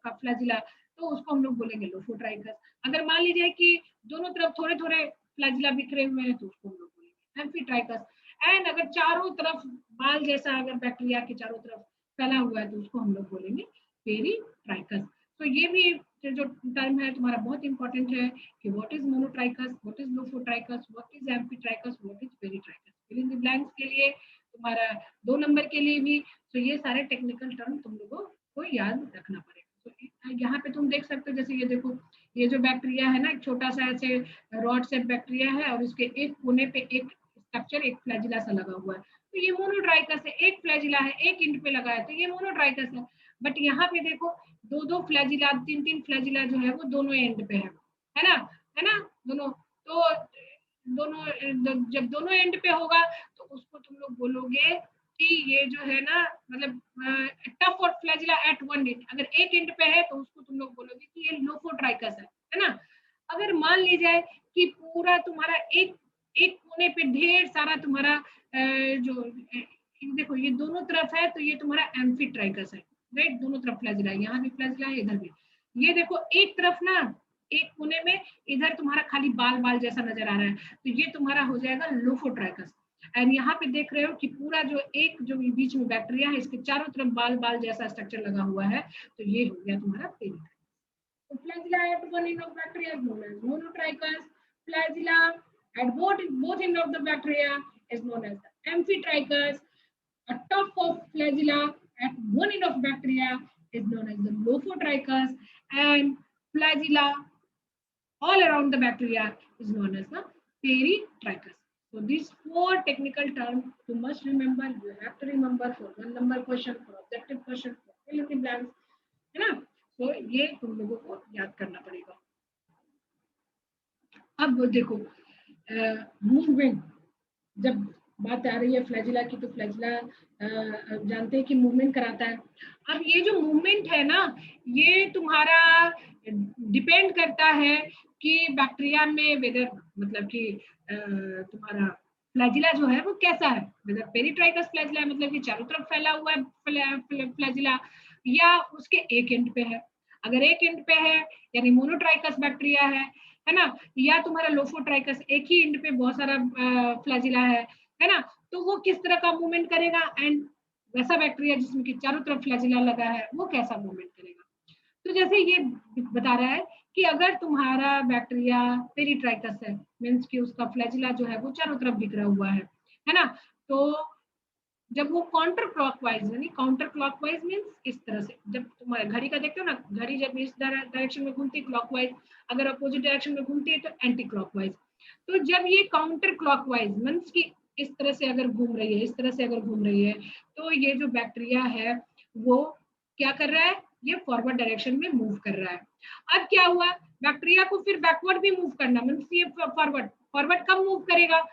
का फ्लैजिला, तो उसको हम लोग बोलेंगे लोफोट्राइकस। अगर मान लीजिए कि दोनों तरफ थोड़े थोड़े फ्लैजिला बिखरे हुए हैं तो उसको हम लोग एम्फीट्राइकस। एंड अगर चारों तरफ बाल जैसा अगर बैक्टीरिया के चारों तरफ फैला हुआ है तो उसको हम लोग बोलेंगे पेरीट्राइकस। तो ये भी जो टर्म है तुम्हारा बहुत इंपॉर्टेंट है कि what is monotrichous, what is lophotrichous, what is amphitrichous, what is peritrichous. Fill in the blanks के लिए तुम्हारा 2 नंबर के लिए भी तो ये सारे टेक्निकल टर्म तुम लोगों को याद रखना पड़ेगा। तो यहाँ पे तुम देख सकते हो, जैसे ये देखो, ये जो बैक्टीरिया है ना, एक छोटा सा ऐसे रॉड शेप बैक्टीरिया है और उसके एक कोने पे एक स्ट्रक्चर एक फ्लैजिला सा लगा हुआ है, तो ये मोनोट्राइकस है। एक फ्लैजिला है, एक एंड पे लगा है, तो ये मोनोट्राइकस है। बट यहाँ पे देखो दो दो फ्लैजिला, तीन तीन फ्लैजिला जो है वो दोनों एंड पे है ना, है ना, दोनों। तो दोनों जब दोनों एंड पे होगा तो उसको तुम लोग बोलोगे कि ये जो है ना, मतलब टफ और फ्लैजिला एट वन एंड। अगर एक एंड पे है तो उसको तुम लोग बोलोगे कि ये लोफोट्राइकस है ना। अगर मान ली जाए कि पूरा तुम्हारा एक एक कोने पे ढेर सारा तुम्हारा जो देखो ये दोनों तरफ है, तो ये तुम्हारा एम्फीट्राइकस है, राइट। दोनों तरफ फ्लैजिला है, यहाँ भी फ्लैजिला है, इधर भी। ये देखो एक तरफ ना, एक कोने में इधर तुम्हारा खाली बाल बाल जैसा नजर आ रहा है, तो ये तुम्हारा हो जाएगा लोफोट्राइकस। एंड यहाँ पे देख रहे हो कि पूरा जो एक जो बीच में बैक्टीरिया है, इसके चारों तरफ बाल बाल जैसा स्ट्रक्चर लगा हुआ है, तो ये हो गया तुम्हारा पेरिट्राइकस। तो flagella at one end of bacteria is known as monotrichous. Flagella at both end of the bacteria is known as the amphitrichous. A top of flagella at one end of bacteria is known as the lophotrichous, and flagella all around the bacteria is known as the peritrichous. So these four technical terms you must remember. You have to remember for 1 number question, for objective question, for fill in the blanks, है ना। तो ये तुम लोगों को याद करना पड़ेगा। अब देखो मूवमेंट, जब बात आ रही है फ्लैजिला की, तो फ्लैजिला जानते हैं कि मूवमेंट कराता है। अब ये जो मूवमेंट है ना, ये तुम्हारा डिपेंड करता है कि बैक्टीरिया में वेदर, मतलब कि तुम्हारा फ्लैजिला जो है वो कैसा है। वेदर पेरिट्राइकस फ्लैजिला है, मतलब कि चारों तरफ फैला हुआ है फ्लैजिला, या उसके एक एंड पे है। अगर एक एंड पे है यानी मोनोट्राइकस बैक्टीरिया है ना, या तुम्हारा लोफोट्राइकस एक ही एंड पे बहुत सारा फ्लैजिला है ना, तो वो किस तरह का मूवमेंट करेगा। एंड वैसा बैक्टीरिया जिसमें कि चारों तरफ फ्लैजिला लगा है, वो कैसा मूवमेंट करेगा। तो जैसे ये बता रहा है कि अगर तुम्हारा बैक्टीरिया पेरिट्राइकस है, मीन्स कि उसका फ्लैजिला जो है वो चारों तरफ बिखरा हुआ है ना, तो जब वो काउंटर क्लॉकवाइज, यानी काउंटर क्लॉकवाइज मींस इस तरह से, जब तुम्हारे घड़ी का देखते हो ना, घड़ी जब इस डायरेक्शन में घूमती है क्लॉकवाइज, अगर अपोजिट डायरेक्शन में घूमती है तो एंटी क्लॉकवाइज। तो जब ये काउंटर क्लॉकवाइज मींस कि इस तरह से अगर घूम रही है, इस तरह से अगर घूम रही है, तो ये जो बैक्टीरिया है वो क्या कर रहा है, ये फॉरवर्ड डायरेक्शन में मूव कर रहा है। अब क्या हुआ, बैक्टीरिया को फिर बैकवर्ड भी मूव करना, मींस ये फॉरवर्ड कब मूव करेगा,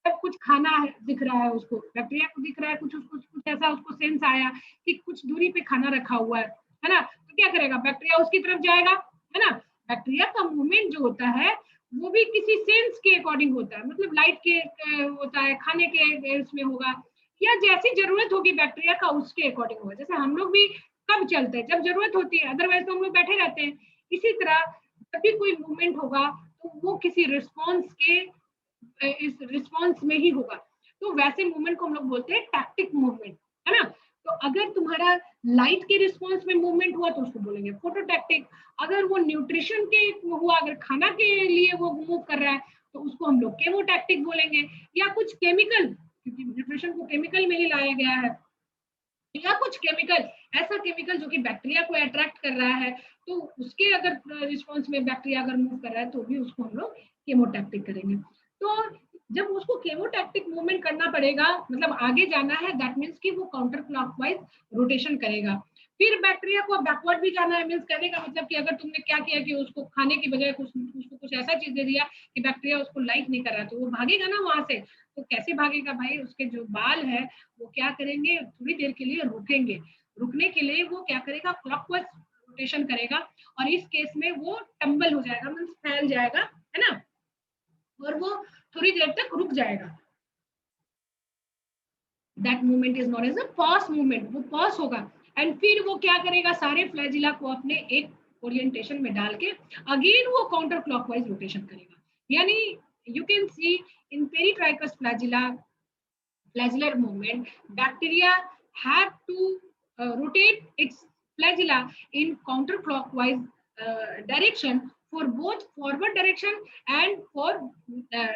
जब कुछ खाना है दिख रहा है उसको, बैक्टीरिया को दिख रहा है कुछ, उसको कुछ ऐसा उसको सेंस आया कि कुछ दूरी पे खाना रखा हुआ है ना, तो क्या करेगा, बैक्टीरिया उसकी तरफ जाएगा, है ना। बैक्टीरिया का मूवमेंट जो होता है वो भी किसी सेंस के अकॉर्डिंग होता है, मतलब लाइट के होता है, खाने के इसमें होगा, या जैसी जरूरत होगी बैक्टीरिया का उसके अकॉर्डिंग होगा। जैसे हम लोग भी कब चलते हैं, जब जरूरत होती है, अदरवाइज तो हम लोग बैठे रहते हैं। इसी तरह जब भी कोई मूवमेंट होगा तो वो किसी रिस्पॉन्स के इस रिस्पॉन्स में ही होगा। तो वैसे मूवमेंट को हम लोग बोलते हैं टैक्टिक मूवमेंट, है ना। तो अगर तुम्हारा लाइट के रिस्पॉन्स में मूवमेंट हुआ तो उसको बोलेंगे फोटोटैक्टिक। अगर वो न्यूट्रिशन के हुआ, अगर खाना के लिए वो मूव कर रहा है तो उसको हम लोग केमोटैक्टिक बोलेंगे। या कुछ केमिकल, क्योंकि न्यूट्रिशन को केमिकल में ही लाया गया है, या कुछ केमिकल, ऐसा केमिकल जो कि बैक्टीरिया को अट्रैक्ट कर रहा है, तो उसके अगर रिस्पॉन्स में बैक्टीरिया अगर मूव कर रहा है तो भी उसको हम लोग केमोटैक्टिक करेंगे। तो जब उसको केमोटैक्टिक मूवमेंट करना पड़ेगा, मतलब आगे जाना है, दैट मींस कि वो काउंटर क्लॉकवाइज रोटेशन करेगा। फिर बैक्टीरिया को बैकवर्ड भी जाना है, मींस कहने का मतलब कि अगर तुमने क्या किया कि उसको खाने की बजाय उसको कुछ ऐसा चीज दे दिया कि बैक्टीरिया उसको लाइक नहीं कर रहा, तो वो भागेगा ना वहां से। तो कैसे भागेगा भाई, उसके जो बाल है वो क्या करेंगे, थोड़ी देर के लिए रुकेंगे। रुकने के लिए वो क्या करेगा, क्लॉकवाइज रोटेशन करेगा, और इस केस में वो टंबल हो जाएगा, मींस फैल जाएगा, है ना, और वो थोड़ी देर तक रुक जाएगा। That movement is known as a pause movement. वो पॉज होगा एंड फिर वो क्या करेगा, सारे फ्लैजिला को अपने एक ओरिएंटेशन में डाल के अगेन वो काउंटर क्लॉकवाइज रोटेशन करेगा। यानी you can see in peritrichous flagella flagellar movement, bacteria have to rotate its flagella in counterclockwise direction for both forward direction and for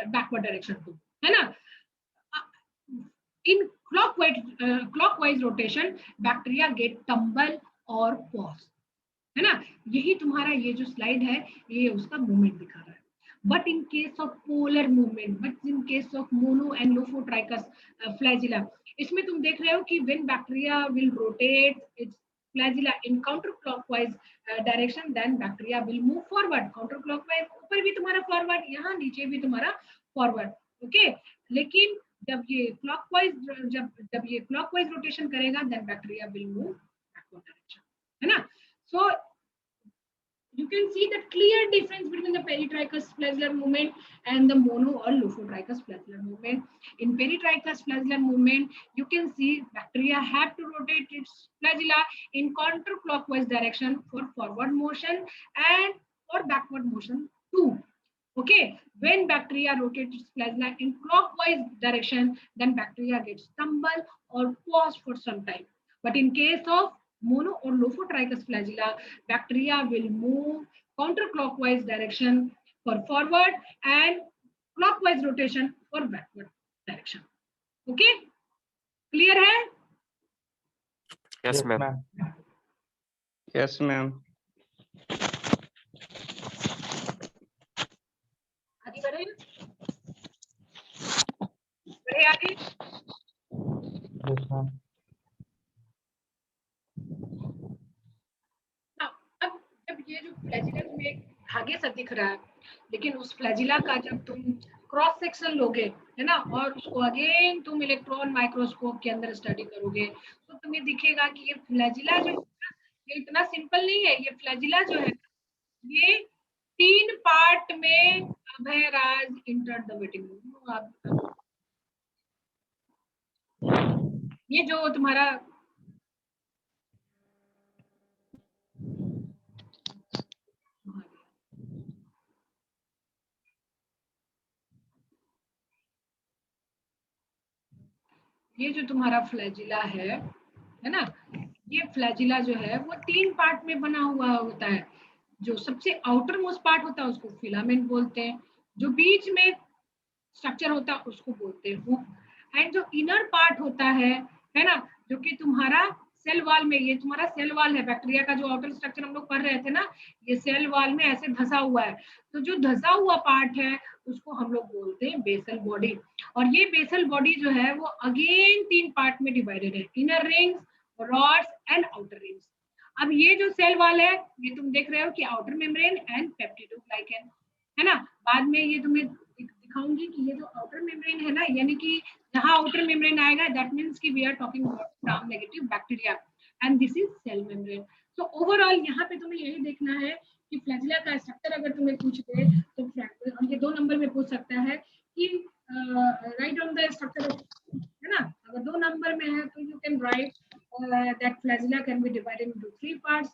backward direction too, है ना। In clockwise rotation, bacteria get tumble और pause, है ना। यही तुम्हारा ये जो slide है ये उसका मूवमेंट दिखा रहा है। but in case of polar movement, but in case of mono and Lophotrichus flagella, इसमें तुम देख रहे हो कि when bacteria will rotate its flagella in counterclockwise direction, then bacteria will move forward. counterclockwise ऊपर भी तुम्हारा forward, यहाँ नीचे भी तुम्हारा forward, okay? लेकिन जब ये क्लॉकवाइज जब ये क्लॉकवाइज रोटेशन करेगा, then bacteria will move backward direction, है ना? So you can see the clear difference between the peritrichous flagellar movement and the mono or Lophotrichus flagellar movement. In peritrichous flagellar movement, you can see bacteria have to rotate its flagella in counterclockwise direction for forward motion and for backward motion too. Okay, when bacteria rotate its flagella in clockwise direction, then bacteria gets stumble or pause for some time. But in case of mono or Lophotrichus flagella, bacteria will move counterclockwise direction for forward and clockwise rotation for backward direction. Okay, clear hai? Yes, ma'am. Yes, ma'am. आगे बढ़े, बढ़े आगे. Yes, ma'am. अब जब ये जो flagella में एक धागे सा दिख रहा है, लेकिन उस फ्लैजिला का जब तुम क्रॉस सेक्शन लोगे, है ना, और उसको अगेन तुम इलेक्ट्रॉन माइक्रोस्कोप के अंदर स्टडी करोगे, तो तुम्हें दिखेगा कि ये फ्लैजिला जो है ना, ये इतना सिंपल नहीं है. ये फ्लैजिला जो है ये 3 पार्ट में Abhayraj enter the waiting room. ये जो तुम्हारा ये जो तुम्हारा फ्लैजिला है ना, ये फ्लैजिला जो है वो 3 पार्ट में बना हुआ होता है. जो सबसे आउटर मोस्ट पार्ट होता है उसको फिलामेंट बोलते हैं, जो बीच में स्ट्रक्चर होता है उसको बोलते हैं हुक, एंड जो इनर पार्ट होता है ना, जो कि तुम्हारा सेल वॉल में, ये तुम्हारा सेल वॉल है. बैक्टीरिया का जो आउटर स्ट्रक्चर हम लोग पढ़ रहे थे ना, ये सेल वॉल में ऐसे धंसा हुआ है. तो जो धंसा हुआ पार्ट है उसको हम लोग बोलते हैं बेसल बॉडी. और ये बेसल बॉडी जो है वो अगेन 3 पार्ट में डिवाइडेड है, inner rings, rods and outer rings. अब ये जो सेल वॉल है, ये तुम देख रहे हो कि आउटर मेम्ब्रेन एंड पेप्टिडोग्लाइकन, है ना. बाद में ये तुम्हें दिखाऊंगी कि ये जो आउटर मेम्ब्रेन है ना, यानी कि जहां आउटर मेम्ब्रेन आएगा, दैट मींस कि we are talking about gram negative bacteria, and this is cell membrane. So overall यहाँ पे तुम्हें यही देखना है कि फ्लैजिला का स्ट्रक्चर अगर तुम्हें पूछ दे तो ये 2 नंबर में पूछ सकता है कि राइट ऑन द स्ट्रक्चर, है ना. अगर 2 नंबर में है तो you can write that flagella can be divided into 3 parts,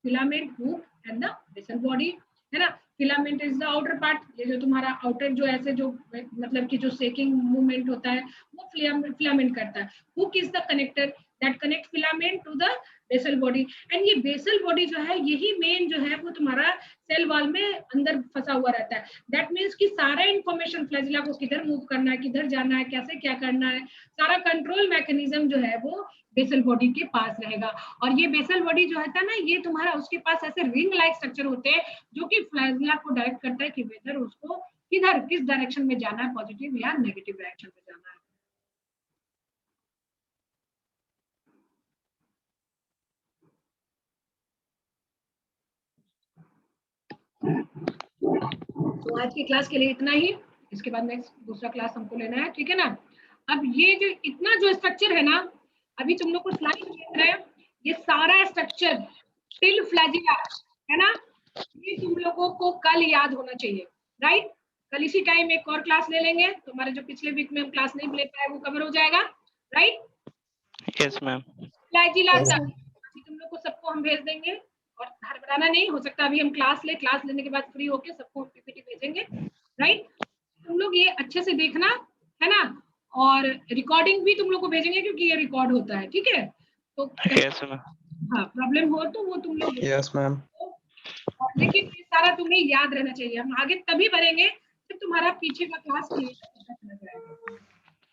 filament, hook and the basal body, है ना. Filament is the outer part, ये जो तुम्हारा आउटर जो ऐसे जो मतलब कि जो सेकिंग मूवमेंट होता है वो फिलामेंट करता है. Hook is the connector that connect filament to the basal body, and ये बेसल बॉडी जो है यही मेन जो है वो तुम्हारा सेल वॉल में अंदर फंसा हुआ रहता है. दैट मींस कि सारा इंफॉर्मेशन फ्लैजिला को किधर मूव करना है, किधर जाना है, कैसे क्या करना है, सारा कंट्रोल मैकेनिज्म जो है वो बेसल बॉडी के पास रहेगा. और ये बेसल बॉडी जो है ना, ये तुम्हारा उसके पास ऐसे रिंग लाइक स्ट्रक्चर होते हैं जो कि फ्लैजिला को डायरेक्ट करता है कि वेदर उसको किधर, किस डायरेक्शन में जाना है, पॉजिटिव या नेगेटिव डायरेक्शन में जाना है. तो आज की क्लास के लिए इतना ही. इसके बाद नेक्स्ट दूसरा क्लास हमको लेना है, ठीक है ना. अब ये जो इतना जो स्ट्रक्चर है ना, अभी तुम लोग को स्लाइड में देख रहे हैं, ये सारा स्ट्रक्चर टिल फ्लैजिला है ना, ये तुम लोगों को कल याद होना चाहिए, राइट. कल इसी टाइम एक और क्लास ले लेंगे, तो हमारे जो पिछले वीक में हम क्लास नहीं ले पाए वो कवर हो जाएगा, राइट. Yes ma'am. फ्लैजिला तक तुम लोग को सबको हम भेज देंगे, और हड़बड़ाना नहीं. हो सकता है अभी हम क्लास लेने के बाद फ्री होके सबको पीपीटी भेजेंगे, राइट. तुम लोग ये अच्छे से देखना, है ना, और रिकॉर्डिंग भी तुम लोग को भेजेंगे क्योंकि ये रिकॉर्ड होता है, ठीक है. तो यस मैम. हाँ, प्रॉब्लम हो तो वो तुम लोग, यस मैम. लेकिन ये सारा तुम्हें याद रहना चाहिए. हम आगे तभी बढ़ेंगे जब तुम्हारा पीछे का क्लास क्लियर,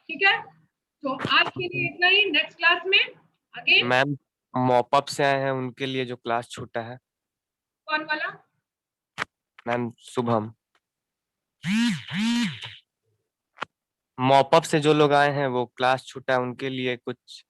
ठीक है. तो आज के लिए इतना ही. नेक्स्ट क्लास में अगेन. मैम मॉपअप से आए हैं, उनके लिए जो क्लास छूटा है. कौन वाला? मैम शुभम. मॉपअप से जो लोग आए हैं वो क्लास छूटा है उनके लिए कुछ